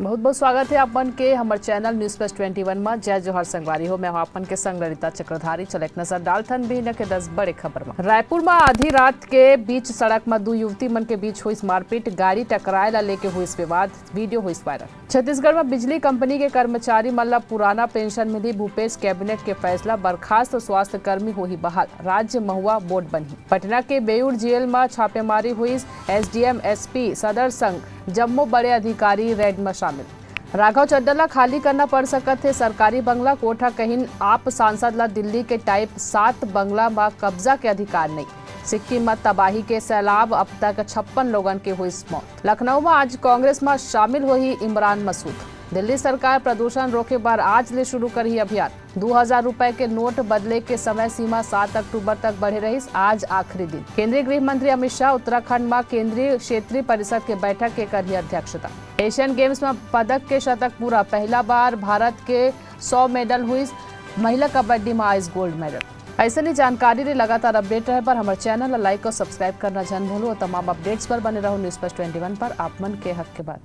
बहुत बहुत स्वागत है आपन के हमारे चैनल न्यूज प्लस 21 में। जय जोहर संगवारी हो, मैं आपन के संग ललिता चक्रधारी। चल एक नजर डालथन भी न के 10 बड़े खबर में। रायपुर में आधी रात के बीच सड़क में दो युवती मन के बीच हुई मारपीट, गाड़ी टकराए ला लेके हुई विवाद, वीडियो हुई वायरल। छत्तीसगढ़ में बिजली कंपनी के कर्मचारी मन ला पुराना पेंशन मिली, भूपेश कैबिनेट के फैसला, बर्खास्त स्वास्थ्य कर्मी हुई बहाल, राज्य महुआ बोर्ड बनी। पटना के बेऊर जेल में छापेमारी हुई, एसडीएम एसपी सदर संग जम्मू बड़े अधिकारी रेड में शामिल। राघव चड्डा ला खाली करना पड़ सकत है सरकारी बंगला, कोठा कहीं आप सांसद ला दिल्ली के टाइप 7 बंगला में कब्जा के अधिकार नहीं। सिक्किम में तबाही के सैलाब, अब तक 56 लोगन के हुई मौत। लखनऊ में आज कांग्रेस में शामिल हुई इमरान मसूद। दिल्ली सरकार प्रदूषण रोके बार आज ले शुरू करी अभियान। 2000 रुपए के नोट बदले के समय सीमा 7 अक्टूबर तक बढ़े रही, आज आखिरी दिन। केंद्रीय गृह मंत्री अमित शाह उत्तराखंड में केंद्रीय क्षेत्रीय परिषद के बैठक के करी अध्यक्षता। एशियन गेम्स में पदक के शतक पूरा, पहला बार भारत के 100 मेडल हुई। महिला कबड्डी में आइस गोल्ड मेडल। ऐसे ही जानकारी रे लगातार अपडेट रहे पर हमारे चैनल लाइक और सब्सक्राइब करना जन भूलो और तमाम अपडेट्स पर बने रहो न्यूज प्लस 21 पर। आप मन के हक के बात।